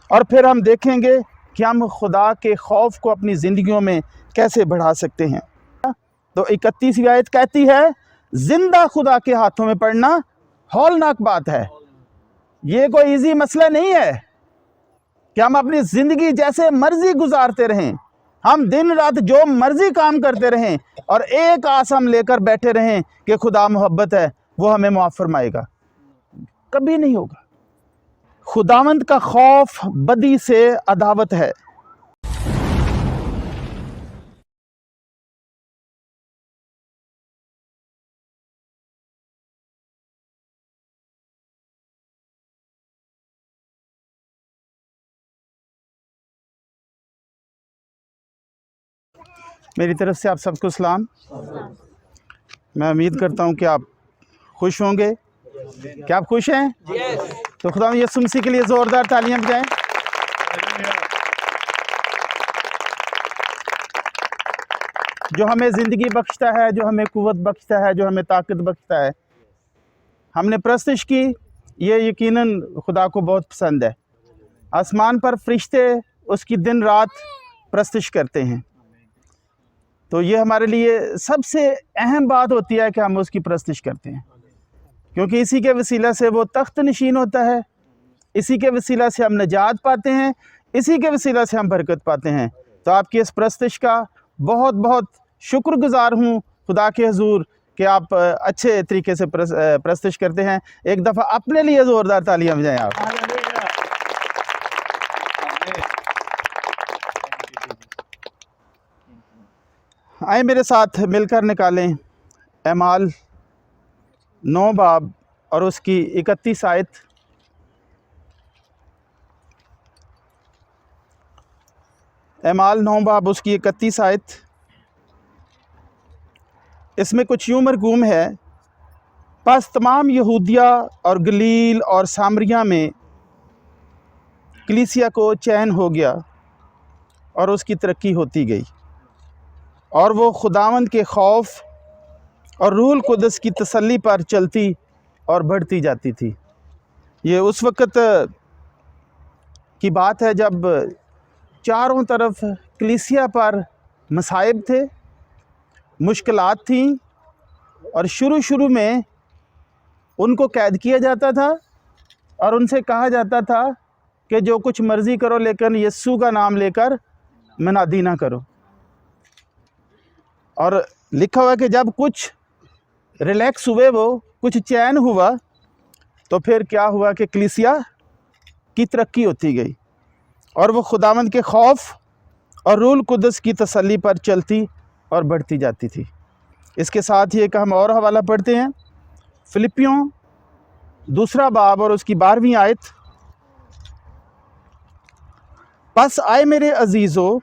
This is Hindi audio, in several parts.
और फिर हम देखेंगे कि हम खुदा के खौफ को अपनी ज़िंदगियों में कैसे बढ़ा सकते हैं। तो 31वीं आयत कहती है, जिंदा खुदा के हाथों में पड़ना हौलनाक बात है। ये कोई इजी मसला नहीं है कि हम अपनी ज़िंदगी जैसे मर्जी गुजारते रहें, हम दिन रात जो मर्जी काम करते रहें और एक आस हम लेकर बैठे रहें कि खुदा मोहब्बत है, वो हमें मुआफ़ फरमाएगा। कभी नहीं होगा। खुदावंद का खौफ बदी से अदावत है। मेरी तरफ से आप सबको सलाम। मैं उम्मीद करता हूँ कि आप खुश होंगे। क्या आप खुश हैं? तो खुदा यीशु मसीह के लिए ज़ोरदार तालियां बजाएं। जो हमें ज़िंदगी बख्शता है, जो हमें कुव्वत बख्शता है, जो हमें ताकत बख्शता है। हमने प्रस्तुत की, ये यकीनन खुदा को बहुत पसंद है। आसमान पर फरिश्ते उसकी दिन रात प्रस्तुत करते हैं। तो ये हमारे लिए सबसे अहम बात होती है कि हम उसकी प्रस्तुत करते हैं, क्योंकि इसी के वसीला से वो तख्त नशीन होता है, इसी के वसीला से हम नजात पाते हैं, इसी के वसीला से हम बरकत पाते हैं। तो आपकी इस प्रस्तुत का बहुत बहुत शुक्रगुजार हूँ खुदा के हुजूर कि आप अच्छे तरीके से प्रस्तुत करते हैं। एक दफ़ा अपने लिए ज़ोरदार तालियां बजाएं आप। आए मेरे साथ मिलकर निकालें एमाल 9 बाब और उसकी 31 आयत। एमाल 9 बाब उसकी 31 आयत। इसमें कुछ यूँ मरगूम है, बस तमाम यहूदिया और गलील और सामरिया में कलीसिया को चैन हो गया और उसकी तरक्की होती गई, और वो खुदावंद के खौफ और रूहुल कुद्दस की तसल्ली पर चलती और बढ़ती जाती थी। ये उस वक़्त की बात है जब चारों तरफ कलीसिया पर मसाइब थे, मुश्किलात थी, और शुरू में उनको कैद किया जाता था और उनसे कहा जाता था कि जो कुछ मर्ज़ी करो, लेकिन यीशु का नाम लेकर मनादी ना करो। और लिखा हुआ कि जब कुछ रिलैक्स हुए, वो कुछ चैन हुआ, तो फिर क्या हुआ कि कलीसिया की तरक्की होती गई और वो खुदावंद के खौफ और रूहुल कुद्दस की तसल्ली पर चलती और बढ़ती जाती थी। इसके साथ ही एक हम और हवाला पढ़ते हैं, फिलिपियों 2 बाब और उसकी 12वीं आयत। बस आए मेरे अजीज़ों,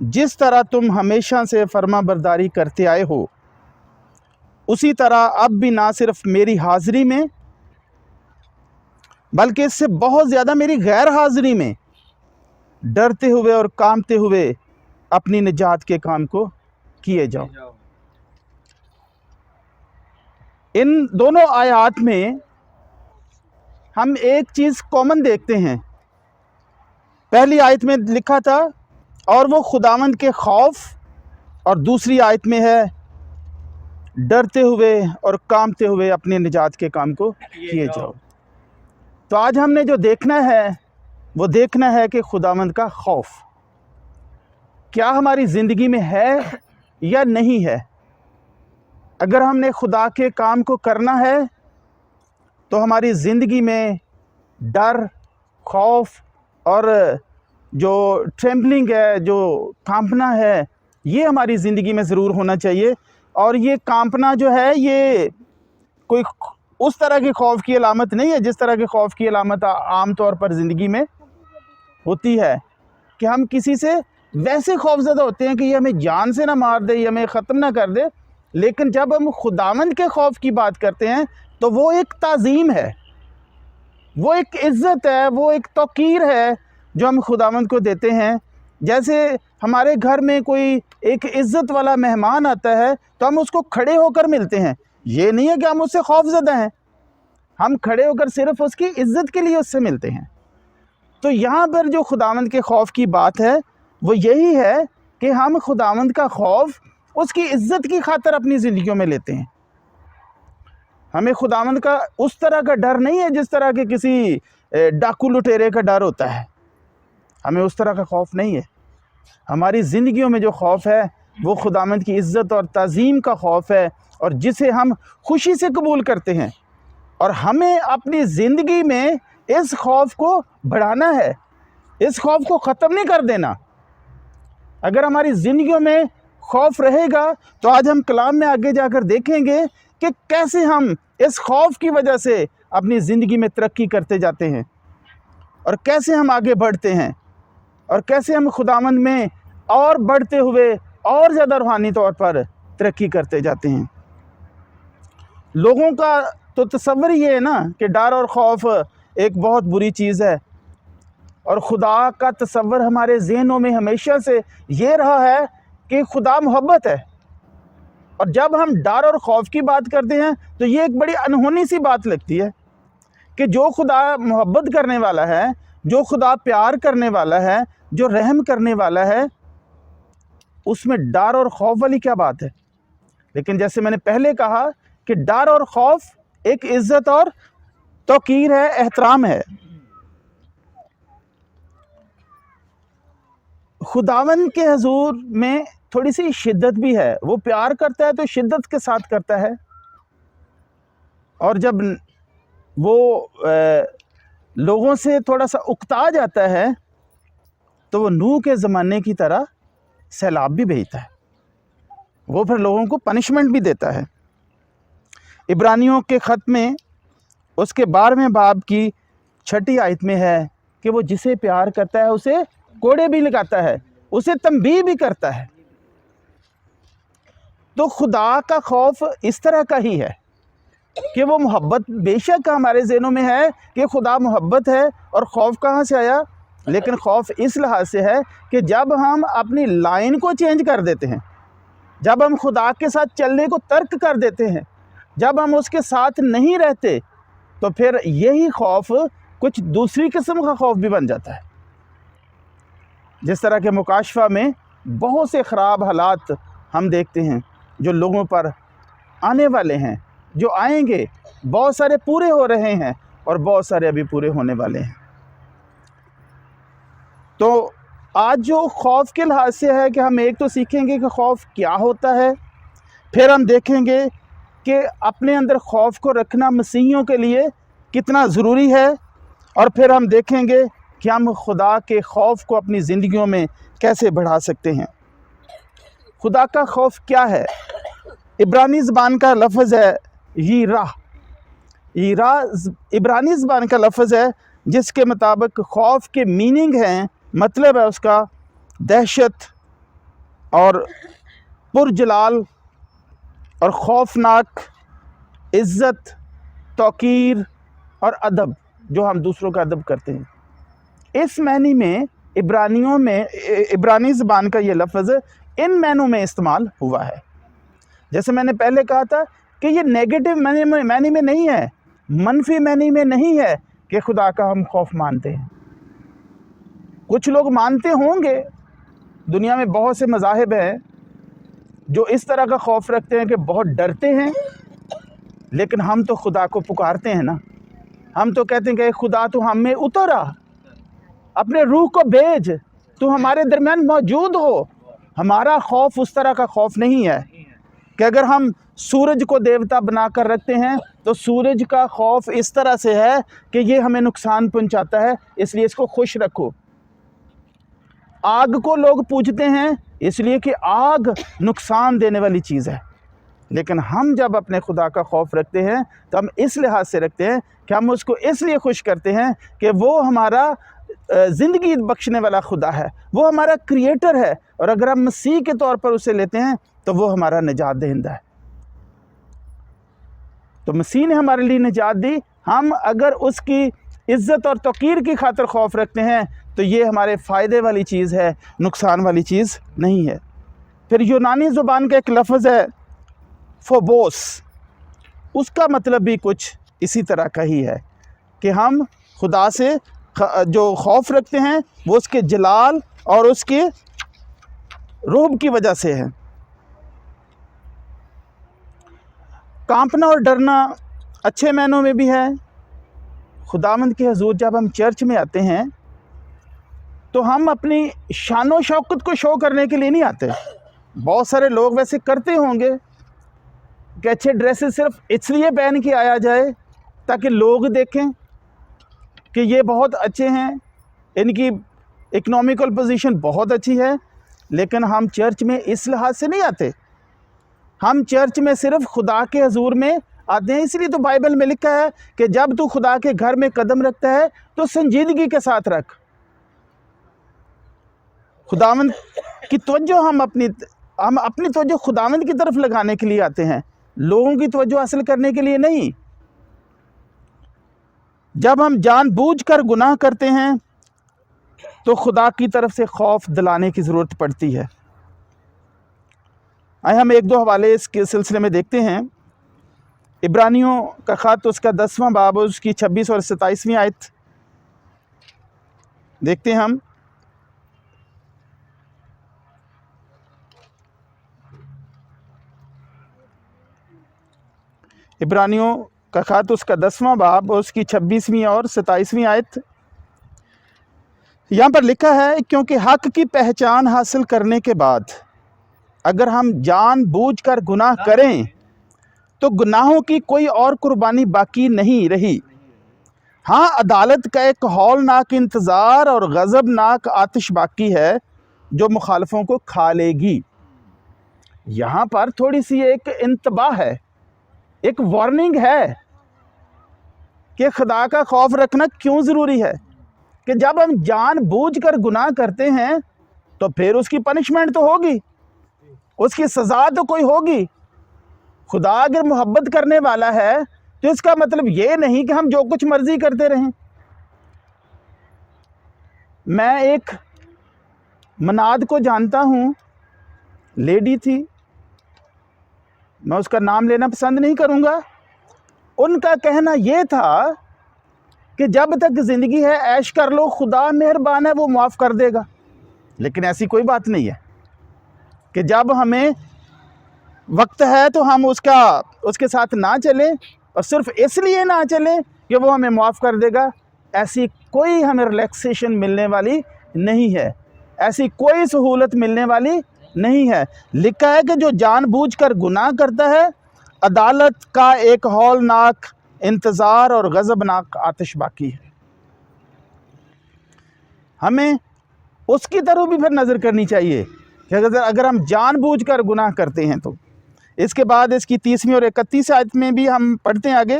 जिस तरह तुम हमेशा से फर्मा बरदारी करते आए हो, उसी तरह अब भी ना सिर्फ मेरी हाज़िरी में बल्कि इससे बहुत ज़्यादा मेरी गैर हाज़िरी में डरते हुए और कांपते हुए अपनी निजात के काम को किए जाओ। इन दोनों आयात में हम एक चीज़ कॉमन देखते हैं। पहली आयत में लिखा था और वो खुदावंद के खौफ, और दूसरी आयत में है डरते हुए और कांपते हुए अपने निजात के काम को किए जाओ। तो आज हमने जो देखना है वो देखना है कि खुदावंद का खौफ क्या हमारी ज़िंदगी में है या नहीं है। अगर हमने खुदा के काम को करना है तो हमारी ज़िंदगी में डर, खौफ और जो ट्रेम्बलिंग है, जो कांपना है, ये हमारी ज़िंदगी में ज़रूर होना चाहिए। और ये कांपना जो है, ये कोई उस तरह के खौफ की अलामत नहीं है जिस तरह के खौफ की अलामत आम तौर पर ज़िंदगी में होती है, कि हम किसी से वैसे खौफज़दा होते हैं कि ये हमें जान से ना मार दे, ये हमें ख़त्म ना कर दे। लेकिन जब हम खुदावंद के खौफ की बात करते हैं तो वो एक ताज़ीम है, वो एक इज़्ज़त है, वो एक तौक़ीर है जो हम खुदावंद को देते हैं। जैसे हमारे घर में कोई एक इज़्ज़त वाला मेहमान आता है तो हम उसको खड़े होकर मिलते हैं। ये नहीं है कि हम उससे खौफज़दा हैं, हम खड़े होकर सिर्फ़ उसकी इज़्ज़त के लिए उससे मिलते हैं। तो यहाँ पर जो खुदावंद के खौफ की बात है वो यही है कि हम खुदावंद का खौफ उसकी इज़्ज़त की खातिर अपनी ज़िंदगियों में लेते हैं। हमें खुदावंद का उस तरह का डर नहीं है जिस तरह के किसी डाकू लुटेरे का डर होता है। हमें उस तरह का खौफ नहीं है। हमारी ज़िंदगियों में जो खौफ है वो खुदावंद की इज़्ज़त और ताज़ीम का खौफ है, और जिसे हम खुशी से कबूल करते हैं। और हमें अपनी ज़िंदगी में इस खौफ को बढ़ाना है, इस खौफ को ख़त्म नहीं कर देना। अगर हमारी ज़िंदगियों में खौफ रहेगा तो आज हम कलाम में आगे जाकर देखेंगे कि कैसे हम इस खौफ की वजह से अपनी ज़िंदगी में तरक्की करते जाते हैं, और कैसे हम आगे बढ़ते हैं, और कैसे हम खुदावंद में और बढ़ते हुए और ज़्यादा रूहानी तौर पर तरक्की करते जाते हैं। लोगों का तो तसव्वुर ये है ना कि डर और खौफ एक बहुत बुरी चीज़ है, और खुदा का तसव्वुर हमारे ज़हनों में हमेशा से ये रहा है कि खुदा मोहब्बत है। और जब हम डर और खौफ की बात करते हैं तो ये एक बड़ी अनहोनी सी बात लगती है कि जो खुदा मोहब्बत करने वाला है, जो खुदा प्यार करने वाला है, जो रहम करने वाला है, उसमें डर और खौफ वाली क्या बात है। लेकिन जैसे मैंने पहले कहा कि डर और खौफ एक इज़्ज़त और तौकीर है, एहतराम है। खुदावंद के हजूर में थोड़ी सी शिद्दत भी है। वो प्यार करता है तो शिद्दत के साथ करता है, और जब वो लोगों से थोड़ा सा उकता जाता है तो वो नूह के ज़माने की तरह सैलाब भी भेजता है। वो फिर लोगों को पनिशमेंट भी देता है। इब्रानियों के ख़त में उसके 12वें बाब की 6ठी आयत में है कि वो जिसे प्यार करता है उसे कोड़े भी लगाता है, उसे तंबीह भी करता है। तो खुदा का खौफ इस तरह का ही है कि वो मोहब्बत बेशक हमारे ज़हनों में है कि खुदा मोहब्बत है, और खौफ कहाँ से आया, लेकिन खौफ इस लिहाज से है कि जब हम अपनी लाइन को चेंज कर देते हैं, जब हम खुदा के साथ चलने को तर्क कर देते हैं, जब हम उसके साथ नहीं रहते, तो फिर यही खौफ कुछ दूसरी किस्म का खौफ भी बन जाता है। जिस तरह के मुकाशफा में बहुत से ख़राब हालात हम देखते हैं जो लोगों पर आने वाले हैं, जो आएंगे, बहुत सारे पूरे हो रहे हैं और बहुत सारे अभी पूरे होने वाले हैं। तो आज जो खौफ के लिहाज से है कि हम एक तो सीखेंगे कि खौफ क्या होता है, फिर हम देखेंगे कि अपने अंदर खौफ को रखना मसीहियों के लिए कितना ज़रूरी है, और फिर हम देखेंगे कि हम खुदा के खौफ को अपनी ज़िंदगियों में कैसे बढ़ा सकते हैं। खुदा का खौफ क्या है? इब्रानी ज़बान का लफ्ज़ है यीरा। यीरा इब्रानी ज़बान का लफ्ज़ है जिसके मुताबिक खौफ के मीनिंग हैं, मतलब है उसका दहशत और पुरजलाल और खौफनाक, इज़्ज़त, तौकीर और अदब, जो हम दूसरों का अदब करते हैं। इस मानी में इब्रानियों में, इब्रानी ज़बान का ये लफ्ज़ इन मानों में इस्तेमाल हुआ है। जैसे मैंने पहले कहा था कि ये नेगेटिव मानी में नहीं है, मनफी मानी में नहीं है कि खुदा का हम खौफ मानते हैं। कुछ लोग मानते होंगे, दुनिया में बहुत से मज़ाहिब हैं जो इस तरह का खौफ रखते हैं कि बहुत डरते हैं, लेकिन हम तो खुदा को पुकारते हैं ना। हम तो कहते हैं कि खुदा तू हम में उतर आ, अपने रूह को भेज, तू हमारे दरमियान मौजूद हो। हमारा खौफ उस तरह का खौफ नहीं है कि अगर हम सूरज को देवता बनाकर रखते हैं तो सूरज का खौफ इस तरह से है कि ये हमें नुकसान पहुंचाता है, इसलिए इसको खुश रखो। आग को लोग पूजते हैं इसलिए कि आग नुकसान देने वाली चीज़ है, लेकिन हम जब अपने खुदा का खौफ रखते हैं तो हम इस लिहाज से रखते हैं कि हम उसको इसलिए खुश करते हैं कि वो हमारा ज़िंदगी बख्शने वाला खुदा है, वो हमारा क्रिएटर है, और अगर हम मसीह के तौर पर उसे लेते हैं तो वो हमारा निजात दहिंदा है। तो मसीह ने हमारे लिए निजात दी। हम अगर उसकी इज़्ज़त और तौकीर की खातिर खौफ रखते हैं तो ये हमारे फ़ायदे वाली चीज़ है, नुकसान वाली चीज़ नहीं है। फिर यूनानी ज़ुबान का एक लफ्ज़ है फोबोस, उसका मतलब भी कुछ इसी तरह का ही है कि हम खुदा से जो खौफ रखते हैं वो उसके जलाल और उसके रूब की वजह से है। कांपना और डरना अच्छे मायनों में भी है। खुदावंद के हुजूर जब हम चर्च में आते हैं तो हम अपनी शानो शौकत को शो करने के लिए नहीं आते। बहुत सारे लोग वैसे करते होंगे कि अच्छे ड्रेसेस सिर्फ इसलिए पहन के आया जाए ताकि लोग देखें कि ये बहुत अच्छे हैं, इनकी इकोनॉमिकल पोजीशन बहुत अच्छी है। लेकिन हम चर्च में इस लिहाज से नहीं आते। हम चर्च में सिर्फ खुदा के हुजूर में आते हैं। इसलिए तो बाइबल में लिखा है कि जब तू खुदा के घर में कदम रखता है तो संजीदगी के साथ रख। खुदावंद की तवज्जो हम अपनी तवज्जो खुदावंद की तरफ लगाने के लिए आते हैं, लोगों की तवज्जो हासिल करने के लिए नहीं। जब हम जानबूझकर गुनाह करते हैं तो खुदा की तरफ से खौफ दिलाने की ज़रूरत पड़ती है। आइए हम एक दो हवाले इसके सिलसिले में देखते हैं। इब्रानियों का ख़त उसका 10वां बाब उसकी 26 और 27वीं आयत देखते हैं हम। इब्रानियों का ख़त उसका 10वां बाब उसकी 26वीं और 27वीं आयत। यहाँ पर लिखा है, क्योंकि हक की पहचान हासिल करने के बाद अगर हम जानबूझकर गुनाह करें तो गुनाहों की कोई और कुर्बानी बाकी नहीं रही। हाँ, अदालत का एक हौलनाक इंतज़ार और गज़बनाक आतिश बाकी है जो मुखालफों को खा लेगी। यहाँ पर थोड़ी सी एक इंतबाह है, एक वार्निंग है कि खुदा का खौफ रखना क्यों ज़रूरी है। कि जब हम जानबूझकर गुनाह करते हैं तो फिर उसकी पनिशमेंट तो होगी, उसकी सज़ा तो कोई होगी। खुदा अगर मोहब्बत करने वाला है तो इसका मतलब ये नहीं कि हम जो कुछ मर्जी करते रहें। मैं एक मनाद को जानता हूँ, लेडी थी, मैं उसका नाम लेना पसंद नहीं करूँगा। उनका कहना यह था कि जब तक ज़िंदगी है ऐश कर लो, खुदा मेहरबान है, वो माफ़ कर देगा। लेकिन ऐसी कोई बात नहीं है कि जब हमें वक्त है तो हम उसके साथ ना चलें और सिर्फ इसलिए ना चलें कि वो हमें माफ़ कर देगा। ऐसी कोई हमें रिलैक्सेशन मिलने वाली नहीं है, ऐसी कोई सहूलत मिलने वाली नहीं है। लिखा है कि जो जानबूझकर गुनाह करता है अदालत का एक हौलनाक इंतज़ार और गज़बनाक आतिश बाकी है। हमें उसकी तरफ भी फिर नज़र करनी चाहिए कि अगर हम जानबूझकर गुनाह करते हैं तो। इसके बाद इसकी 30वीं और 31 आयत में भी हम पढ़ते हैं आगे,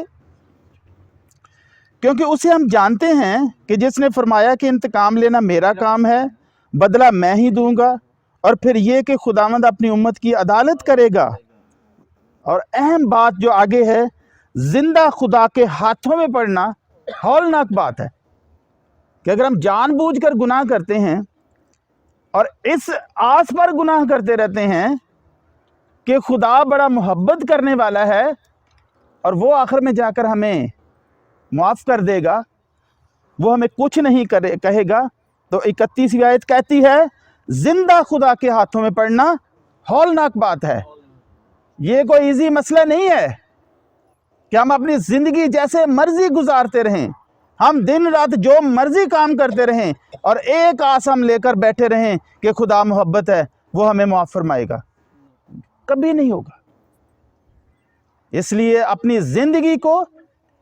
क्योंकि उसे हम जानते हैं कि जिसने फरमाया कि इंतकाम लेना मेरा काम है, बदला मैं ही दूंगा। और फिर ये कि खुदावंद अपनी उम्मत की अदालत करेगा। और अहम बात जो आगे है, जिंदा खुदा के हाथों में पड़ना हौलनाक बात है कि अगर हम जानबूझकर गुनाह करते हैं और इस आस पर गुनाह करते रहते हैं कि खुदा बड़ा मोहब्बत करने वाला है और वो आखिर में जाकर हमें माफ़ कर देगा, वो हमें कुछ नहीं कहेगा, तो 31वीं आयत कहती है जिंदा खुदा के हाथों में पड़ना हौलनाक बात है। ये कोई इजी मसला नहीं है कि हम अपनी ज़िंदगी जैसे मर्जी गुजारते रहें, हम दिन रात जो मर्जी काम करते रहें और एक आस हम लेकर बैठे रहें कि खुदा मोहब्बत है, वो हमें माफ़ फरमाएगा। कभी नहीं होगा। इसलिए अपनी ज़िंदगी को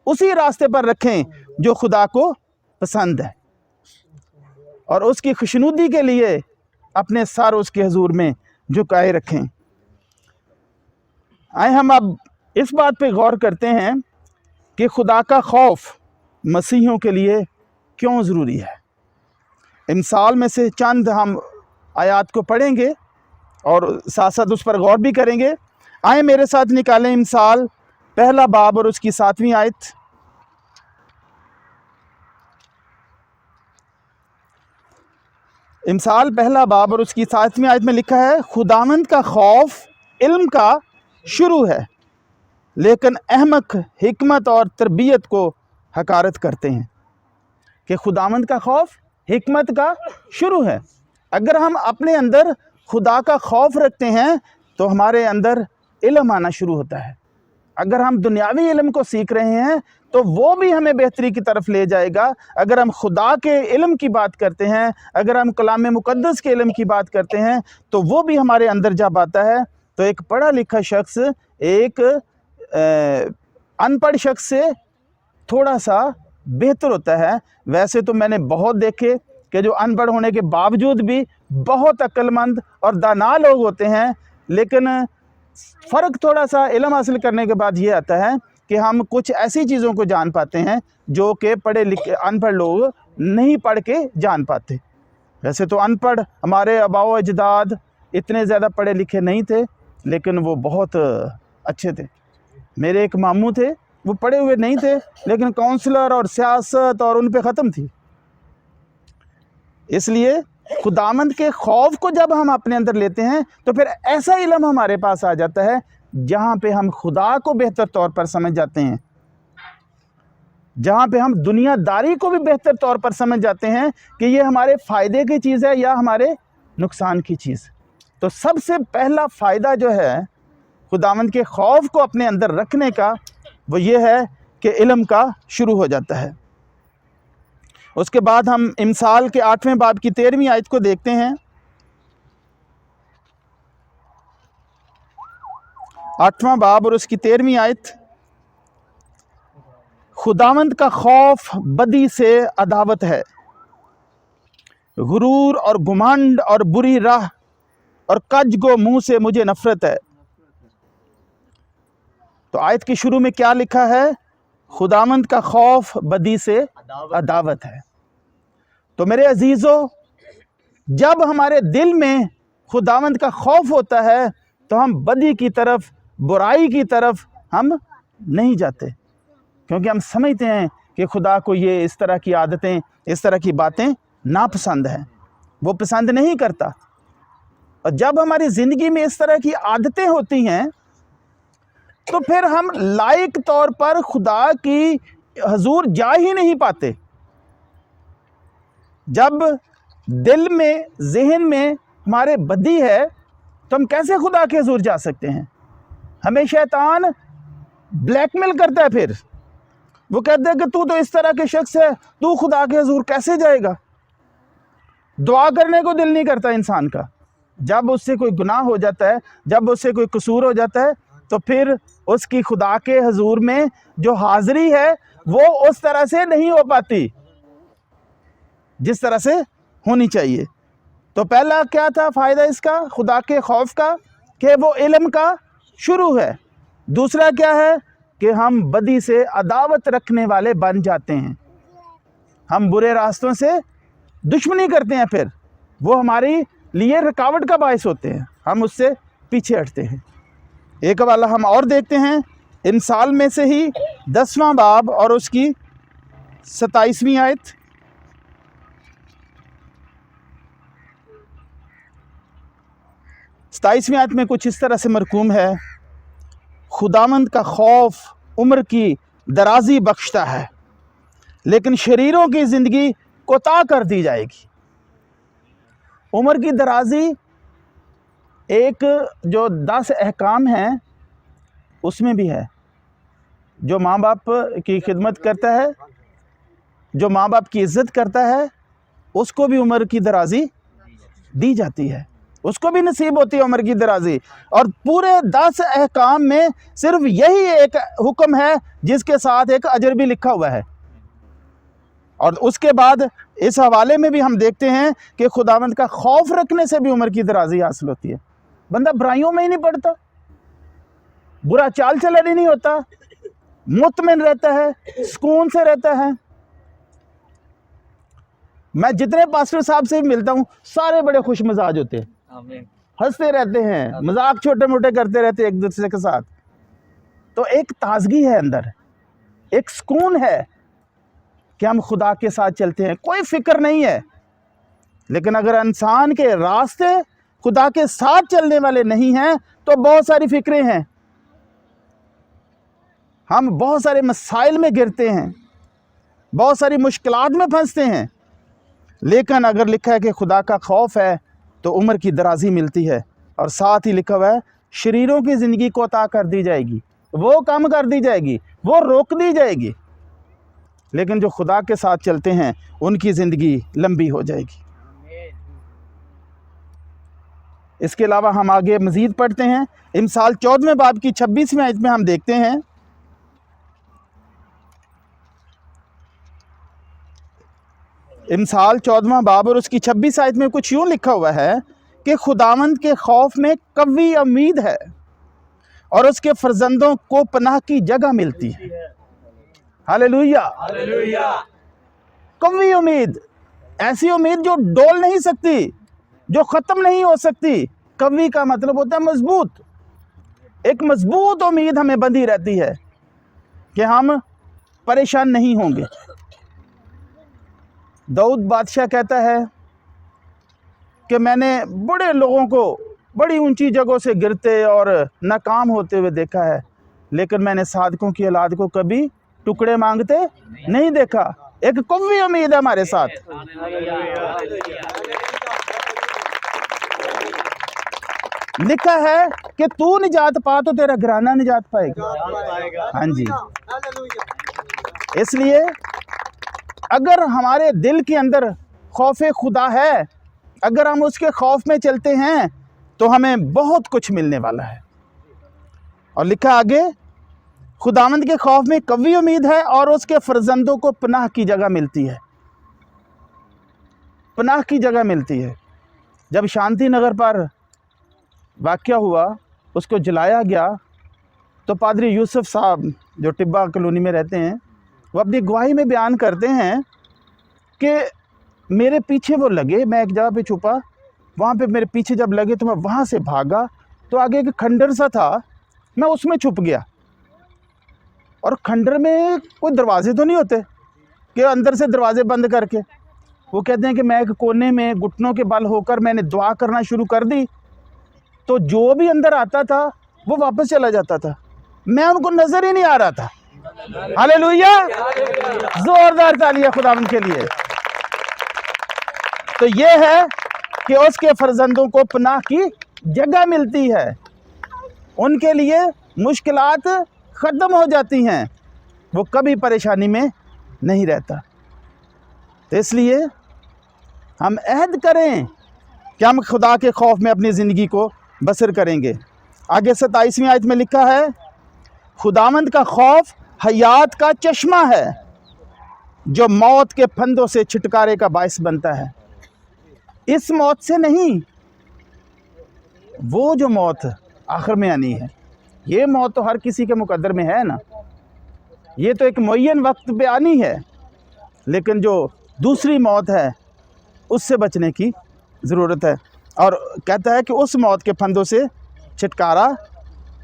उसी रास्ते पर रखें जो खुदा को पसंद है और उसकी खुशनुदी के लिए अपने सर उसके हुजूर में झुकाए रखें। आए हम अब इस बात पे गौर करते हैं कि खुदा का खौफ मसीहियों के लिए क्यों ज़रूरी है। इमसाल में से चंद हम आयात को पढ़ेंगे और साथ साथ उस पर गौर भी करेंगे। आए मेरे साथ निकालें इमसाल पहला बाब और उसकी 7वीं आयत। इमसाल पहला बाब और उसकी 7वीं आयत में लिखा है, खुदावंद का खौफ इल्म का शुरू है, लेकिन अहमक हिकमत और तरबियत को हकारत करते हैं। कि खुदावंद का खौफ हिकमत का शुरू है। अगर हम अपने अंदर खुदा का खौफ रखते हैं तो हमारे अंदर इल्म आना शुरू होता है। अगर हम दुनियावी इल्म को सीख रहे हैं तो वो भी हमें बेहतरी की तरफ ले जाएगा। अगर हम खुदा के इल्म की बात करते हैं, अगर हम कलाम मुकद्दस के इल्म की बात करते हैं तो वो भी हमारे अंदर जब आता है तो एक पढ़ा लिखा शख्स एक अनपढ़ शख्स से थोड़ा सा बेहतर होता है। वैसे तो मैंने बहुत देखे कि जो अनपढ़ होने के बावजूद भी बहुत अक्लमंद और दाना लोग होते हैं, लेकिन फ़र्क थोड़ा सा इल्म हासिल करने के बाद ये आता है कि हम कुछ ऐसी चीज़ों को जान पाते हैं जो कि पढ़े लिखे अनपढ़ लोग नहीं पढ़ के जान पाते। वैसे तो अनपढ़ हमारे आबाओ अजदाद इतने ज़्यादा पढ़े लिखे नहीं थे, लेकिन वो बहुत अच्छे थे। मेरे एक मामू थे, वो पढ़े हुए नहीं थे, लेकिन काउंसलर और सियासत और उन पे ख़त्म थी। इसलिए खुदावंद के खौफ को जब हम अपने अंदर लेते हैं तो फिर ऐसा इल्म हमारे पास आ जाता है जहाँ पे हम खुदा को बेहतर तौर पर समझ जाते हैं, जहाँ पे हम दुनियादारी को भी बेहतर तौर पर समझ जाते हैं कि ये हमारे फ़ायदे की चीज़ है या हमारे नुकसान की चीज़। तो सबसे पहला फ़ायदा जो है खुदावंद के खौफ को अपने अंदर रखने का, वो ये है कि इल्म का शुरू हो जाता है। उसके बाद हम इमसाल के 8वें बाब की 13वीं आयत को देखते हैं। 8वां बाब और उसकी 13वीं आयत, खुदावंद का खौफ बदी से अदावत है, गुरूर और घुमंड और बुरी राह और कज गो मुंह से मुझे नफरत है। तो आयत के शुरू में क्या लिखा है? खुदावंद का खौफ बदी से अदावत है। तो मेरे अजीज़ों, जब हमारे दिल में खुदावंद का खौफ होता है तो हम बदी की तरफ, बुराई की तरफ हम नहीं जाते, क्योंकि हम समझते हैं कि खुदा को ये इस तरह की आदतें, इस तरह की बातें नापसंद हैं, वो पसंद नहीं करता। और जब हमारी ज़िंदगी में इस तरह की आदतें होती हैं तो फिर हम लायक तौर पर खुदा की हजूर जा ही नहीं पाते। जब दिल में, जहन में हमारे बदी है तो हम कैसे खुदा के हजूर जा सकते हैं? हमें शैतान ब्लैकमेल करता है। फिर वो कहता है कि तू तो इस तरह के शख्स है, तू खुदा के हजूर कैसे जाएगा? दुआ करने को दिल नहीं करता इंसान का। जब उससे कोई गुनाह हो जाता है, जब उससे कोई कसूर हो जाता है, तो फिर उसकी खुदा के हजूर में जो हाज़िरी है वो उस तरह से नहीं हो पाती जिस तरह से होनी चाहिए। तो पहला क्या था फ़ायदा इसका, खुदा के खौफ का, कि वो इल्म का शुरू है। दूसरा क्या है कि हम बदी से अदावत रखने वाले बन जाते हैं। हम बुरे रास्तों से दुश्मनी करते हैं, फिर वो हमारे लिए रुकावट का बायस होते हैं, हम उससे पीछे हटते हैं। एक वाला हम और देखते हैं, इमसाल में से ही 10वां बाब और उसकी 27वीं आयत। सताईसवीं आयत में कुछ इस तरह से मरकूम है, खुदावंद का खौफ उम्र की दराजी बख्शता है, लेकिन शरीरों की ज़िंदगी कोताह कर दी जाएगी। उम्र की दराजी एक जो 10 अहकाम हैं उसमें भी है। जो माँ बाप की खिदमत करता है, जो माँ बाप की इज़्ज़त करता है, उसको भी उम्र की दराजी दी जाती है, उसको भी नसीब होती है उम्र की दराजी। और पूरे 10 अहकाम में सिर्फ यही एक हुक्म है जिसके साथ एक अजर भी लिखा हुआ है। और उसके बाद इस हवाले में भी हम देखते हैं कि खुदावंद का खौफ रखने से भी उम्र की दराजी हासिल होती है। बंदा बुराइयों में ही नहीं पड़ता, बुरा चाल चलन ही नहीं होता, मुतमिन रहता है, सुकून से रहता है। मैं जितने पास्टर साहब से भी मिलता हूँ सारे बड़े खुश मिजाज होते हैं, हंसते रहते हैं, मजाक छोटे मोटे करते रहते हैं एक दूसरे के साथ। तो एक ताजगी है अंदर, एक सुकून है कि हम खुदा के साथ चलते हैं, कोई फिक्र नहीं है। लेकिन अगर इंसान के रास्ते खुदा के साथ चलने वाले नहीं हैं तो बहुत सारी फिक्रें हैं, हम बहुत सारे मसाइल में गिरते हैं। बहुत सारी मुश्किलात में फंसते हैं। लेकिन अगर लिखा है कि खुदा का खौफ है तो उम्र की दराजी मिलती है, और साथ ही लिखा हुआ है शरीरों की ज़िंदगी को अता कर दी जाएगी, वो कम कर दी जाएगी, वो रोक दी जाएगी। लेकिन जो खुदा के साथ चलते हैं उनकी ज़िंदगी लंबी हो जाएगी। इसके अलावा हम आगे मज़ीद पढ़ते हैं। इमसाल 14वें बाब की 26वीं आयत में हम देखते हैं, इमसाल 14वां बाब और उसकी 26 आयत में कुछ यूँ लिखा हुआ है कि खुदावंद के खौफ में कवी उम्मीद है और उसके फर्जंदों को पनाह की जगह मिलती है। Hallelujah, hallelujah. कवी उम्मीद, ऐसी उम्मीद जो डोल नहीं सकती, जो ख़त्म नहीं हो सकती। कवी का मतलब होता है मजबूत। एक मजबूत उम्मीद हमें बंधी रहती है कि हम परेशान नहीं होंगे। दाऊद बादशाह कहता है कि मैंने बड़े लोगों को बड़ी ऊंची जगहों से गिरते और नाकाम होते हुए देखा है, लेकिन मैंने साधकों की औलाद को कभी टुकड़े मांगते नहीं देखा। एक कवी उम्मीद है हमारे साथ। लिखा है कि तू निजात पा तो तेरा घराना निजात पाएगा। हाँ जी, इसलिए अगर हमारे दिल के अंदर खौफ खुदा है, अगर हम उसके खौफ में चलते हैं तो हमें बहुत कुछ मिलने वाला है। और लिखा आगे, खुदावंद के खौफ में कवी उम्मीद है और उसके फर्जंदों को पनाह की जगह मिलती है। पनाह की जगह मिलती है। जब शांति नगर पर वाक़या हुआ, उसको जलाया गया, तो पादरी यूसुफ साहब जो टिब्बा कॉलोनी में रहते हैं, वो अपनी गवाही में बयान करते हैं कि मेरे पीछे वो लगे, मैं एक जगह पे छुपा, वहाँ पे मेरे पीछे जब लगे तो मैं वहाँ से भागा, तो आगे एक खंडर सा था, मैं उसमें छुप गया। और खंडर में कोई दरवाजे तो नहीं होते कि अंदर से दरवाजे बंद करके। वो कहते हैं कि मैं एक कोने में घुटनों के बल होकर मैंने दुआ करना शुरू कर दी, तो जो भी अंदर आता था वो वापस चला जाता था, मैं उनको नज़र ही नहीं आ रहा था। हालेलुया, जोरदार तालियां खुदावंद के लिए। तो ये है कि उसके फर्जंदों को पनाह की जगह मिलती है, उनके लिए मुश्किलात ख़त्म हो जाती हैं, वो कभी परेशानी में नहीं रहता। तो इसलिए हम अहद करें कि हम खुदा के खौफ में अपनी ज़िंदगी को बसर करेंगे। आगे 27वीं आयत में लिखा है, खुदावंद का खौफ हयात का चश्मा है जो मौत के फंदों से छुटकारे का बायस बनता है। इस मौत से नहीं, वो जो मौत आखिर में आनी है, ये मौत तो हर किसी के मुकद्दर में है ना, ये तो एक मुअय्यन वक्त पे आनी है, लेकिन जो दूसरी मौत है उससे बचने की ज़रूरत है। और कहता है कि उस मौत के फंदों से छुटकारा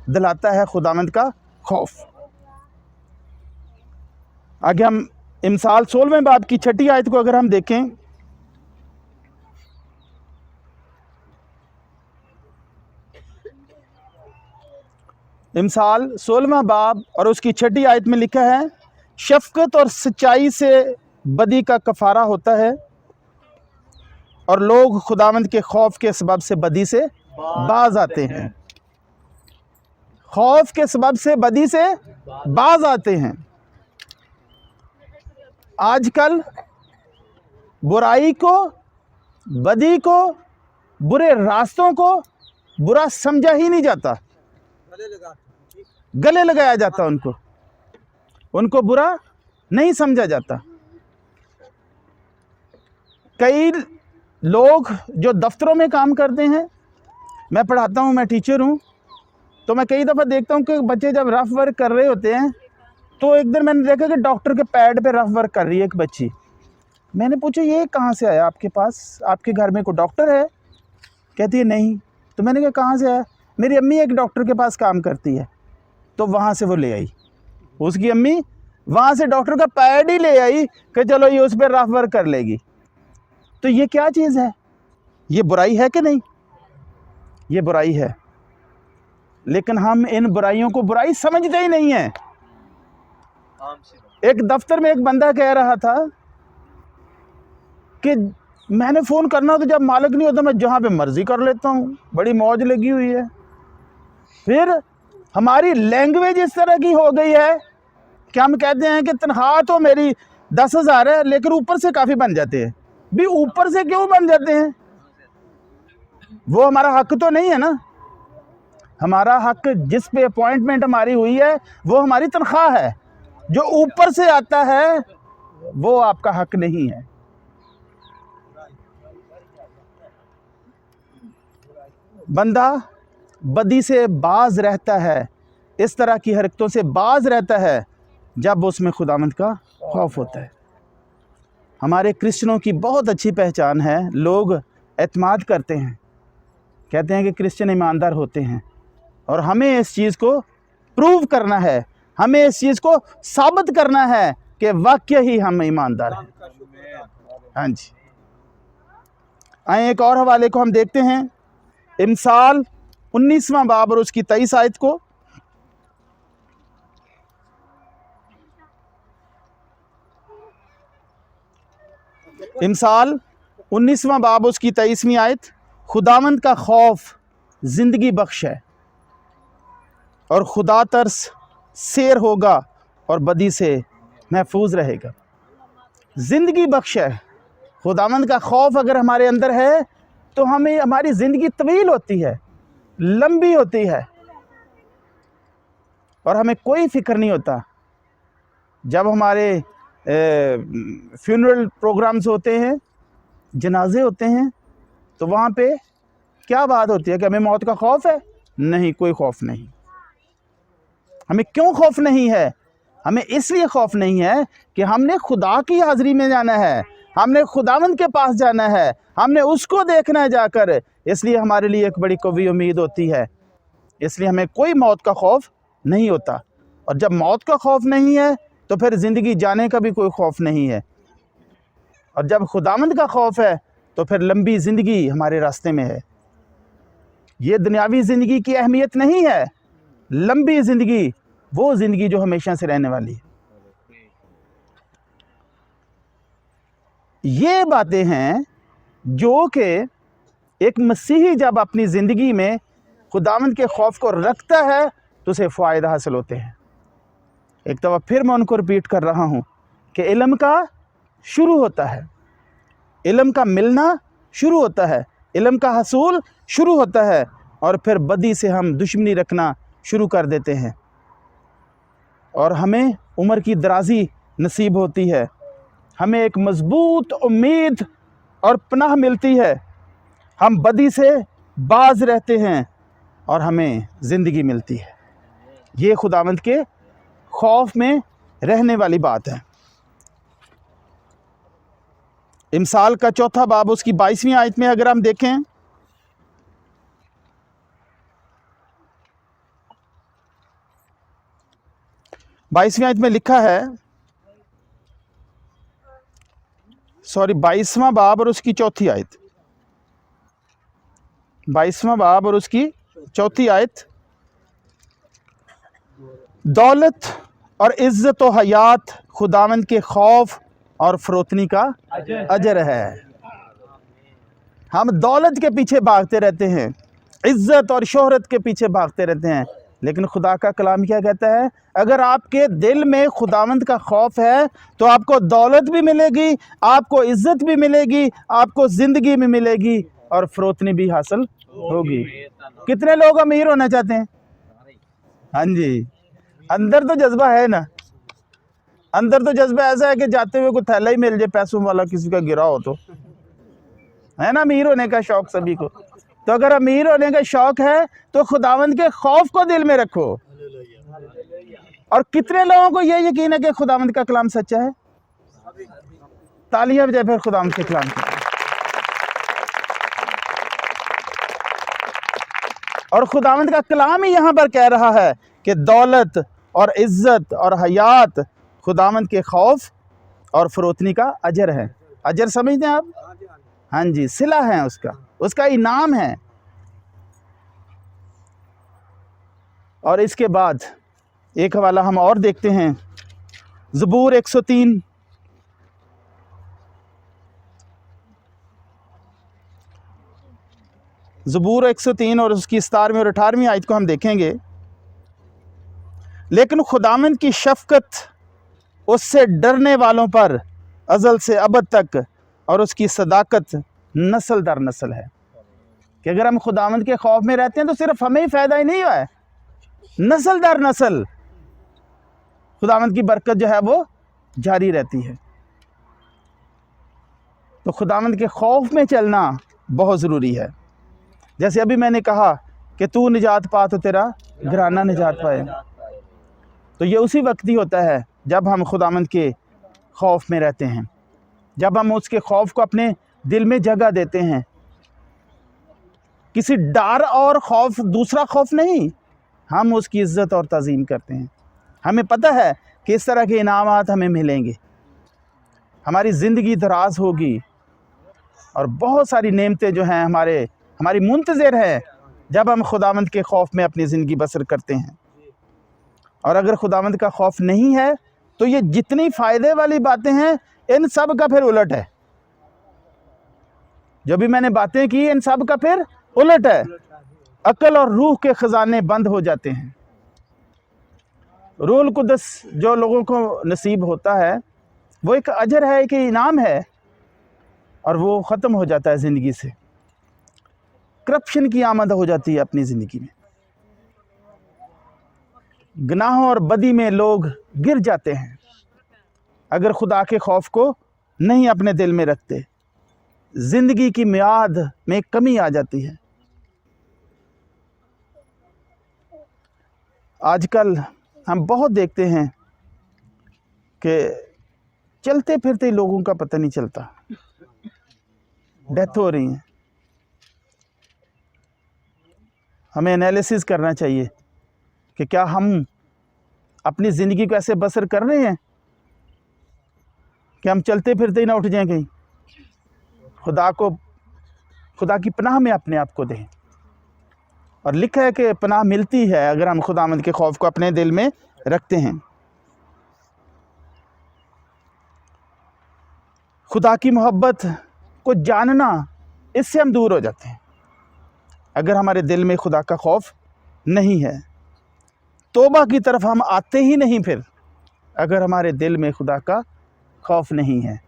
दिलाता है खुदावंद का खौफ। आगे हम इमसाल 16वें बाब की 6ठी आयत को अगर हम देखें, इमसाल 16वां बाब और उसकी 6ठी आयत में लिखा है, शफ़क़त और सच्चाई से बदी का कफ़ारा होता है और लोग खुदावंद के खौफ के सबब से बदी से बाज आते हैं। खौफ के सबब से बदी से बाज आते हैं। आजकल बुराई को, बदी को, बुरे रास्तों को बुरा समझा ही नहीं जाता, गले लगाया जाता, उनको बुरा नहीं समझा जाता। कई लोग जो दफ्तरों में काम करते हैं, मैं पढ़ाता हूँ, मैं टीचर हूँ, तो मैं कई दफ़ा देखता हूँ कि बच्चे जब रफ वर्क कर रहे होते हैं, तो एक दिन मैंने देखा कि डॉक्टर के पैड पे रफ वर्क कर रही है एक बच्ची। मैंने पूछा ये कहाँ से आया आपके पास, आपके घर में कोई डॉक्टर है? कहती है नहीं। तो मैंने कहा कहाँ से आया? मेरी अम्मी एक डॉक्टर के पास काम करती है। तो वहाँ से वो ले आई, उसकी अम्मी वहाँ से डॉक्टर का पैड ही ले आई कि चलो ये उस पर रफ वर्क कर लेगी। तो ये क्या चीज़ है? ये बुराई है कि नहीं? ये बुराई है, लेकिन हम इन बुराइयों को बुराई समझते ही नहीं हैं। एक दफ्तर में एक बंदा कह रहा था कि मैंने फ़ोन करना तो जब मालिक नहीं होता मैं जहाँ पे मर्ज़ी कर लेता हूँ, बड़ी मौज लगी हुई है। फिर हमारी लैंग्वेज इस तरह की हो गई है कि हम कहते हैं कि तनख्वाह तो मेरी 10,000 है, लेकिन ऊपर से काफ़ी बन जाते हैं। भी ऊपर से क्यों बन जाते हैं? वो हमारा हक तो नहीं है ना। हमारा हक जिस पे अपॉइंटमेंट हमारी हुई है वो हमारी तनख्वाह है। जो ऊपर से आता है वो आपका हक नहीं है। बंदा बदी से बाज रहता है, इस तरह की हरकतों से बाज रहता है जब उसमें खुदावंद का खौफ होता है। हमारे क्रिश्चियनों की बहुत अच्छी पहचान है, लोग एतमाद करते हैं, कहते हैं कि क्रिश्चियन ईमानदार होते हैं, और हमें इस चीज़ को प्रूव करना है, हमें इस चीज़ को साबित करना है कि वाकई ही हम ईमानदार हैं। हाँ जी, आए एक और हवाले को हम देखते हैं, इमसाल 19वां बाब और उसकी 23 आयत को। इमसाल 19वां बाब उसकी 23वीं आयत, खुदावंद का खौफ ज़िंदगी बख्श है और खुदा तरस शेर होगा और बदी से महफूज रहेगा। ज़िंदगी बख्श है। खुदावंद का खौफ अगर हमारे अंदर है तो हमें हमारी ज़िंदगी तवील होती है, लंबी होती है, और हमें कोई फ़िक्र नहीं होता। जब हमारे फ्यूनरल प्रोग्राम्स होते हैं, जनाजे होते हैं, तो वहाँ पे क्या बात होती है कि हमें मौत का खौफ है? नहीं, कोई खौफ नहीं। हमें क्यों खौफ नहीं है? हमें इसलिए खौफ नहीं है कि हमने खुदा की हाज़िरी में जाना है, हमने खुदावंद के पास जाना है, हमने उसको देखना है जाकर, इसलिए हमारे लिए एक बड़ी कवी उम्मीद होती है। इसलिए हमें कोई मौत का खौफ नहीं होता। और जब मौत का खौफ नहीं है तो फिर ज़िंदगी जाने का भी कोई खौफ नहीं है। और जब खुदावंद का खौफ है तो फिर लंबी ज़िंदगी हमारे रास्ते में है। ये दुनियावी ज़िंदगी की अहमियत नहीं है, लंबी ज़िंदगी वो ज़िंदगी जो हमेशा से रहने वाली है। ये बातें हैं जो कि एक मसीही जब अपनी ज़िंदगी में खुदावंद के खौफ को रखता है तो उसे फ़ायदा हासिल होते हैं। एक दफ़ा फिर मैं उनको रिपीट कर रहा हूँ कि इल्म का शुरू होता है, इल्म का मिलना शुरू होता है, इल्म का हसूल शुरू होता है, और फिर बदी से हम दुश्मनी रखना शुरू कर देते हैं और हमें उम्र की दराजी नसीब होती है, हमें एक मजबूत उम्मीद और पनाह मिलती है, हम बदी से बाज रहते हैं और हमें ज़िंदगी मिलती है। ये खुदावंद के खौफ में रहने वाली बात है। इमसाल का 4था बाब उसकी 22वीं आयत में अगर हम देखें, बाईसवीं आयत में लिखा है, 22वां बाब और उसकी 4थी आयत, 22वां बाब और उसकी 4थी आयत, दौलत और इज्जत व हयात खुदावंद के खौफ और फरोतनी का अजर है। हम दौलत के पीछे भागते रहते हैं, इज्जत और शोहरत के पीछे भागते रहते हैं, लेकिन खुदा का कलाम क्या कहता है? अगर आपके दिल में खुदावंद का खौफ है तो आपको दौलत भी मिलेगी, आपको इज्जत भी मिलेगी, आपको ज़िंदगी भी मिलेगी और फरोतनी भी हासिल होगी। कितने लोग अमीर होना चाहते हैं? हाँ जी, अंदर तो जज्बा है ना, अंदर तो जज्बा ऐसा है कि जाते हुए कोई थैला ही मिल जाए पैसों वाला, किसी का गिरा हो तो, है ना, अमीर होने का शौक सभी को। तो अगर अमीर होने का शौक है तो खुदावंद के खौफ को दिल में रखो। और कितने लोगों को यह यकीन है कि खुदावंद का कलाम सच्चा है? तालियां बजाए फिर खुदावंद के कलाम की। और खुदावंद का कलाम ही यहाँ पर कह रहा है कि दौलत और इज्जत और हयात खुदावंद के खौफ और फरोतनी का अजर है। अजर समझते हैं आप? हाँ जी, सिला है उसका इनाम है। और इसके बाद एक हवाला हम और देखते हैं, ज़बूर 103, ज़बूर 103 और उसकी 17वीं और 18वीं आयत को हम देखेंगे। लेकिन खुदावंद की शफ़क़त उससे डरने वालों पर अज़ल से अबद तक और उसकी सदाकत नस्ल दर नस्ल है। कि अगर हम खुदावंद के खौफ में रहते हैं तो सिर्फ हमें ही फ़ायदा ही नहीं हुआ है, नस्ल दर नस्ल खुदावंद की बरकत जो है वो जारी रहती है। तो खुदावंद के खौफ में चलना बहुत ज़रूरी है। जैसे अभी मैंने कहा कि तू निजात पा तो तेरा घराना निजात पाए, तो ये उसी वक्त ही होता है जब हम खुदावंद के खौफ में रहते हैं, जब हम उसके खौफ को अपने दिल में जगह देते हैं। किसी डर और खौफ दूसरा खौफ नहीं, हम उसकी इज़्ज़त और तज़ीम करते हैं। हमें पता है कि इस तरह के इनामात हमें मिलेंगे, हमारी ज़िंदगी दराज होगी और बहुत सारी नेमतें जो हैं हमारी मुंतज़िर है जब हम खुदावंद के खौफ में अपनी ज़िंदगी बसर करते हैं। और अगर खुदावंद का खौफ नहीं है तो ये जितनी फ़ायदे वाली बातें हैं इन सब का फिर उलट है। जो भी मैंने बातें की इन सब का फिर उलट है। अक्ल और रूह के ख़जाने बंद हो जाते हैं। रूहुल कुद्दस जो लोगों को नसीब होता है वो एक अजर है, एक इनाम है, और वो ख़त्म हो जाता है ज़िंदगी से। करप्शन की आमद हो जाती है अपनी ज़िंदगी में, गुनाहों और बदी में लोग गिर जाते हैं अगर खुदा के खौफ को नहीं अपने दिल में रखते। ज़िंदगी की मियाद में कमी आ जाती है। आजकल हम बहुत देखते हैं कि चलते फिरते लोगों का पता नहीं चलता, डेथ हो रही है। हमें एनालिसिस करना चाहिए कि क्या हम अपनी ज़िंदगी को ऐसे बसर कर रहे हैं कि हम चलते फिरते ही ना उठ जाएं कहीं। खुदा की पनाह में अपने आप को दें। और लिखा है कि पनाह मिलती है अगर हम खुदावंद के खौफ को अपने दिल में रखते हैं। खुदा की मोहब्बत को जानना, इससे हम दूर हो जाते हैं अगर हमारे दिल में खुदा का खौफ नहीं है। तौबा की तरफ हम आते ही नहीं फिर अगर हमारे दिल में खुदा का खौफ नहीं है।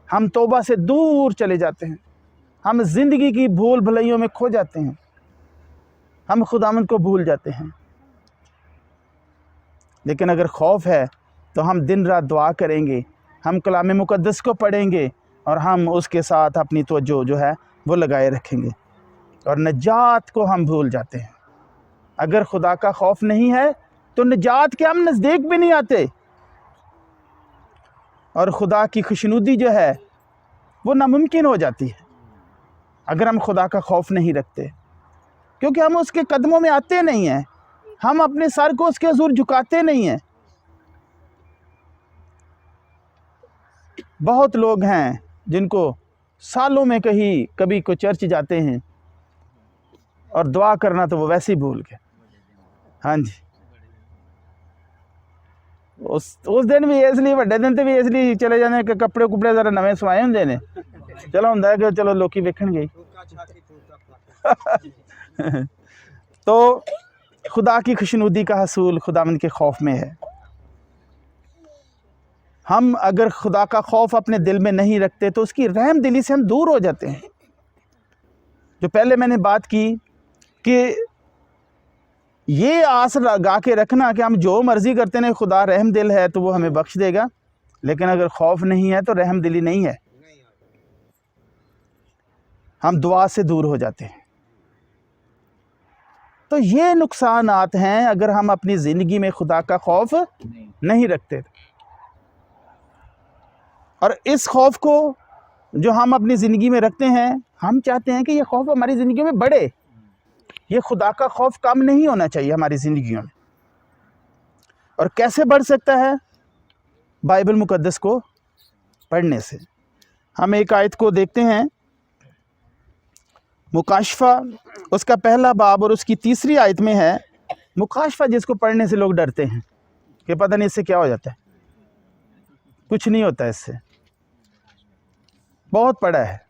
हम तौबा से दूर चले जाते हैं, हम ज़िंदगी की भूल भलाइयों में खो जाते हैं, हम खुदावंद को भूल जाते हैं। लेकिन अगर खौफ है तो हम दिन रात दुआ करेंगे, हम कलाम मुक़द्दस को पढ़ेंगे और हम उसके साथ अपनी तवज्जो जो है वो लगाए रखेंगे, और नजात को हम भूल जाते हैं। अगर खुदा का खौफ नहीं है तो नजात के हम नज़दीक भी नहीं आते, और खुदा की खुशनुदी जो है वो नामुमकिन हो जाती है अगर हम खुदा का खौफ नहीं रखते, क्योंकि हम उसके कदमों में आते नहीं हैं, हम अपने सर को उसके हुज़ूर झुकाते नहीं हैं। बहुत लोग हैं जिनको सालों में कभी को चर्च जाते हैं और दुआ करना तो वो वैसे ही भूल गए। हाँ जी, उस दिन भी इसलिए ਵੱਡੇ दिन तो भी इसलिए चले जाने कि कपड़े कुपड़े ज़रा नवे सवाए होंगे ने, चलो होंगे कि चलो लोकी वेखणगे। तो खुदा की खुशनुदी का हसूल खुदावंद के खौफ में है। हम अगर खुदा का खौफ अपने दिल में नहीं रखते तो उसकी रहम दिली से हम दूर हो जाते हैं। जो पहले मैंने बात की कि ये आस लगा के रखना कि हम जो मर्ज़ी करते हैं, खुदा रहम दिल है तो वो हमें बख्श देगा, लेकिन अगर खौफ नहीं है तो रहम दिली नहीं है, हम दुआ से दूर हो जाते हैं। तो ये नुकसानात हैं अगर हम अपनी ज़िंदगी में खुदा का खौफ नहीं रखते। और इस खौफ को जो हम अपनी ज़िंदगी में रखते हैं, हम चाहते हैं कि ये खौफ हमारी ज़िंदगी में बढ़े। ये खुदा का खौफ कम नहीं होना चाहिए हमारी ज़िंदगियों में। और कैसे बढ़ सकता है? बाइबल मुक़द्दस को पढ़ने से। हम एक आयत को देखते हैं, मुकाशफा उसका पहला बाब और उसकी 3री आयत में है। मुकाशफा जिसको पढ़ने से लोग डरते हैं कि पता नहीं इससे क्या हो जाता है। कुछ नहीं होता इससे, बहुत पड़ा है,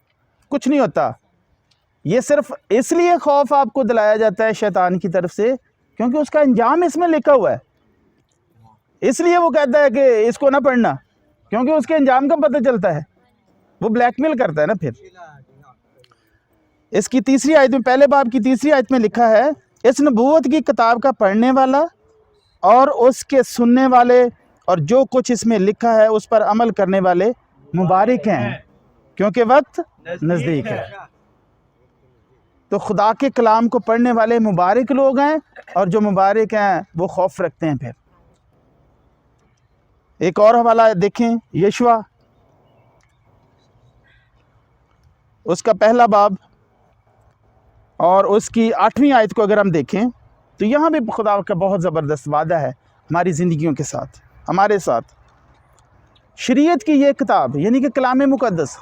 कुछ नहीं होता। ये सिर्फ इसलिए खौफ आपको दिलाया जाता है शैतान की तरफ से क्योंकि उसका अंजाम इसमें लिखा हुआ है। इसलिए वो कहता है कि इसको ना पढ़ना, क्योंकि उसके अंजाम का पता चलता है, वो ब्लैकमेल करता है ना। फिर इसकी तीसरी आयत में, पहले बाब की तीसरी आयत में लिखा है, इस नबूवत की किताब का पढ़ने वाला और उसके सुनने वाले और जो कुछ इसमें लिखा है उस पर अमल करने वाले मुबारक हैं, क्योंकि वक्त नज़दीक है। तो खुदा के कलाम को पढ़ने वाले मुबारक लोग हैं, और जो मुबारक हैं वो खौफ रखते हैं। फिर एक और हवाला देखें, यशवा उसका पहला बाब और उसकी 8वीं आयत को अगर हम देखें तो यहाँ भी खुदा का बहुत ज़बरदस्त वादा है हमारी ज़िंदगियों के साथ, हमारे साथ। शरीयत की ये किताब यानी कि कलाम मुक़द्दस,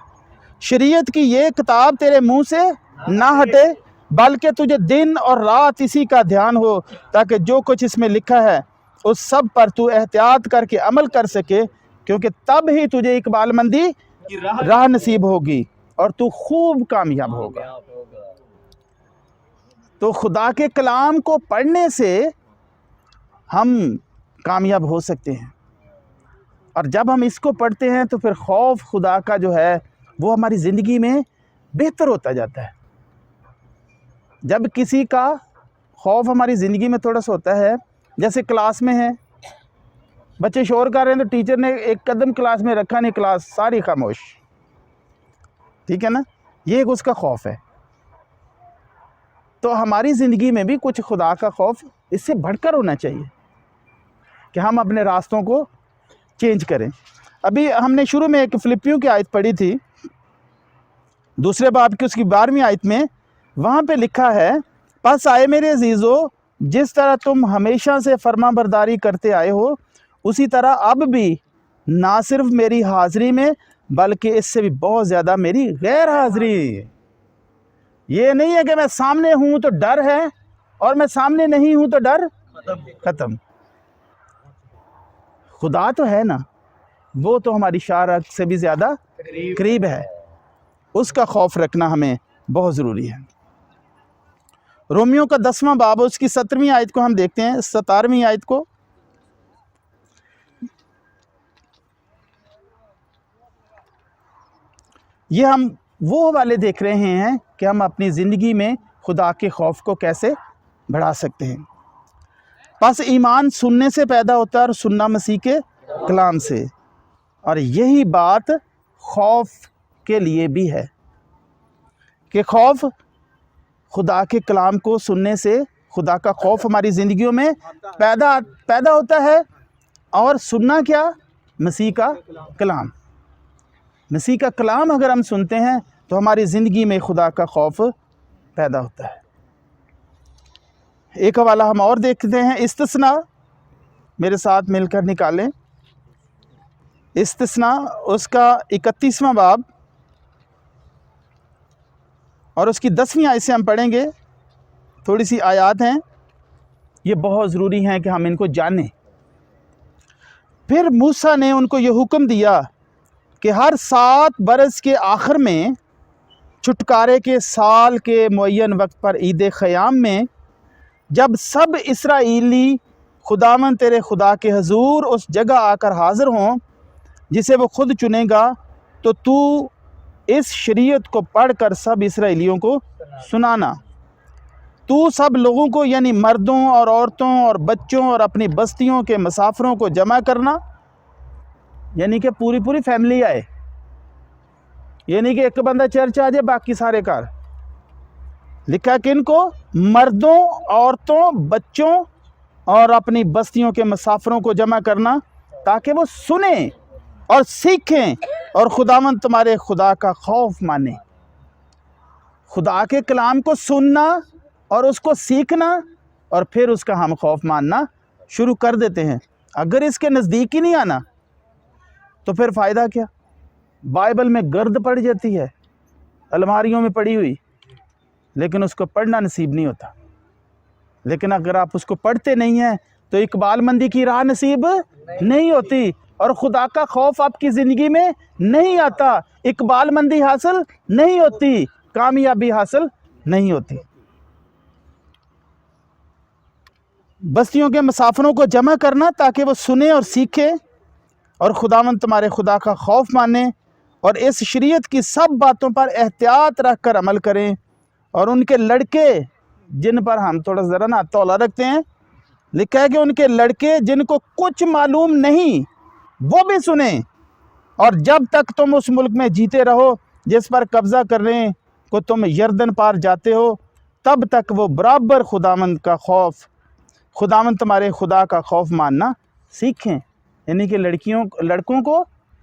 शरीयत की ये किताब तेरे मुंह से ना हटे, बल्कि तुझे दिन और रात इसी का ध्यान हो, ताकि जो कुछ इसमें लिखा है उस सब पर तू एहतियात करके अमल कर सके, क्योंकि तब ही तुझे इकबालमंदी राह नसीब होगी और तू खूब कामयाब होगा। तो खुदा के कलाम को पढ़ने से हम कामयाब हो सकते हैं, और जब हम इसको पढ़ते हैं तो फिर खौफ खुदा का जो है वो हमारी ज़िंदगी में बेहतर होता जाता है। जब किसी का खौफ हमारी ज़िंदगी में थोड़ा सा होता है, जैसे क्लास में है, बच्चे शोर कर रहे हैं तो टीचर ने एक कदम क्लास में रखा नहीं, क्लास सारी खामोश, ठीक है ना, ये एक उसका खौफ है। तो हमारी ज़िंदगी में भी कुछ खुदा का खौफ इससे बढ़कर होना चाहिए कि हम अपने रास्तों को चेंज करें। अभी हमने शुरू में एक फिलिपियों की आयत पढ़ी थी, दूसरे बाब की उसकी 12वीं आयत में, वहाँ पे लिखा है, बस आए मेरे अजीज़ों, जिस तरह तुम हमेशा से फरमाबरदारी करते आए हो उसी तरह अब भी ना सिर्फ मेरी हाज़िरी में बल्कि इससे भी बहुत ज़्यादा मेरी गैर हाज़िरी। ये नहीं है कि मैं सामने हूँ तो डर है और मैं सामने नहीं हूँ तो डर ख़त्म। खुदा तो है ना, वो तो हमारी शारक से भी ज़्यादा करीब है, उसका खौफ रखना हमें बहुत ज़रूरी है। रोमियो का 10वां बाब उसकी 17वीं आयत को हम देखते हैं, 17वीं आयत को। ये हम वो वाले देख रहे हैं कि हम अपनी ज़िंदगी में खुदा के खौफ को कैसे बढ़ा सकते हैं। बस ईमान सुनने से पैदा होता है और सुनना मसीह के कलाम से, और यही बात खौफ के लिए भी है कि खौफ खुदा के कलाम को सुनने से खुदा का खौफ हमारी ज़िंदगियों में पैदा होता है। और सुनना क्या? मसीह का कलाम। मसीह का कलाम अगर हम सुनते हैं तो हमारी ज़िंदगी में खुदा का खौफ पैदा होता है। एक हवाला हम और देखते हैं, इस्तिस्ना, मेरे साथ मिलकर निकालें। इस्तिस्ना उसका 31वां बाब और उसकी 10वीं आयत से हम पढ़ेंगे। थोड़ी सी आयात हैं, ये बहुत ज़रूरी हैं कि हम इनको जानें। फिर मूसा ने उनको ये हुक्म दिया कि हर 7 बरस के आखिर में छुटकारे के साल के मुअय्यन वक्त पर ईद ख़याम में जब सब इसराइली खुदावन तेरे खुदा के हजूर उस जगह आकर हाज़िर हों जिसे वो खुद चुनेगा, तो तू इस शरीयत को पढ़कर सब इसराइलियों को सुनाना। तू सब लोगों को यानी मर्दों और औरतों और बच्चों और अपनी बस्तियों के मुसाफिरों को जमा करना, यानी कि पूरी फैमिली आए, यानी कि एक बंदा चर्च आ जाए बाकी सारे कार। लिखा कि इनको मर्दों, औरतों, बच्चों और अपनी बस्तियों के मुसाफिरों को जमा करना ताकि वो सुने और सीखें और खुदावंद तुम्हारे खुदा का खौफ माने। खुदा के कलाम को सुनना और उसको सीखना और फिर उसका हम खौफ मानना शुरू कर देते हैं। अगर इसके नज़दीक ही नहीं आना तो फिर फ़ायदा क्या? बाइबल में गर्द पड़ जाती है अलमारियों में पड़ी हुई, लेकिन उसको पढ़ना नसीब नहीं होता। लेकिन अगर आप उसको पढ़ते नहीं हैं तो इकबालमंदी की राह नसीब नहीं होती। और खुदा का खौफ आपकी ज़िंदगी में नहीं आता, इकबालमंदी हासिल नहीं होती, कामयाबी हासिल नहीं होती। बस्तियों के मुसाफिरों को जमा करना ताकि वो सुने और सीखे और खुदावंद तुम्हारे खुदा का खौफ माने और इस शरीयत की सब बातों पर एहतियात रख कर अमल करें। और उनके लड़के जिन पर हम थोड़ा ज़रा ना तौला रखते हैं, लिखा है कि उनके लड़के जिनको कुछ मालूम नहीं वो भी सुने, और जब तक तुम उस मुल्क में जीते रहो जिस पर कब्ज़ा करने को तुम यरदन पार जाते हो, तब तक वो बराबर खुदावंद का खौफ, खुदावंद तुम्हारे खुदा का खौफ मानना सीखें। यानी कि लड़कों को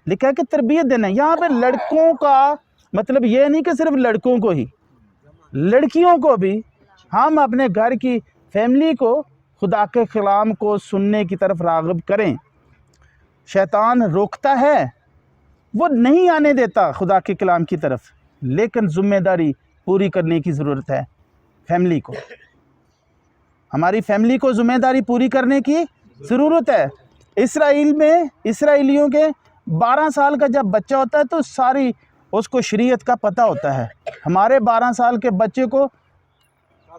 लिखा है कि तरबियत देना। यहाँ पे लड़कों का मतलब ये नहीं कि सिर्फ लड़कों को ही, लड़कियों को भी हम अपने घर की फैमिली को खुदा के कलाम को सुनने की तरफ राग़िब करें। शैतान रोकता है, वो नहीं आने देता खुदा के कलाम की तरफ, लेकिन ज़िम्मेदारी पूरी करने की ज़रूरत है फैमिली को। हमारी फैमिली को ज़िम्मेदारी पूरी करने की ज़रूरत है। इसराइल में इसराइलियों के 12 साल का जब बच्चा होता है तो सारी उसको शरीयत का पता होता है। हमारे 12 साल के बच्चे को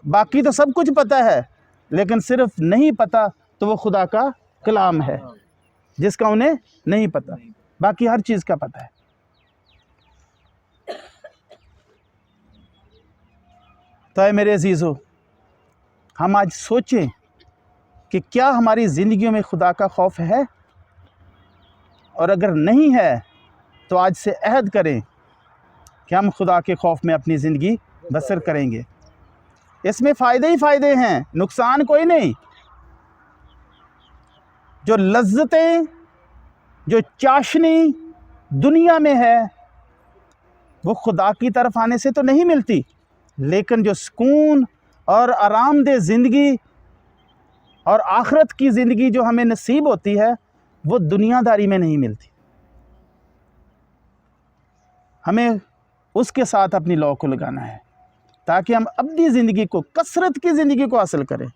बाकी तो सब कुछ पता है, लेकिन सिर्फ नहीं पता तो वो खुदा का कलाम है जिसका उन्हें नहीं पता, बाकी हर चीज़ का पता है। तो है मेरे अजीज़ों, हम आज सोचें कि क्या हमारी ज़िंदगियों में खुदा का खौफ है, और अगर नहीं है तो आज से अहद करें कि हम खुदा के खौफ में अपनी ज़िंदगी बसर करेंगे। इसमें फ़ायदे ही फ़ायदे हैं, नुकसान कोई नहीं। जो लज्जतें, जो चाशनी दुनिया में है वो खुदा की तरफ आने से तो नहीं मिलती, लेकिन जो सुकून और आरामदेह ज़िंदगी और आखिरत की ज़िंदगी जो हमें नसीब होती है वो दुनियादारी में नहीं मिलती। हमें उसके साथ अपनी लौ को लगाना है ताकि हम अपनी ज़िंदगी को, कसरत की ज़िंदगी को हासिल करें,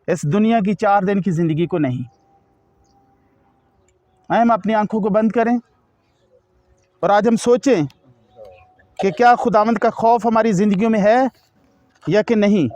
इस दुनिया की 4 दिन की ज़िंदगी को नहीं। आए हम अपनी आंखों को बंद करें और आज हम सोचें कि क्या खुदावंद का खौफ हमारी ज़िंदगियों में है या कि नहीं।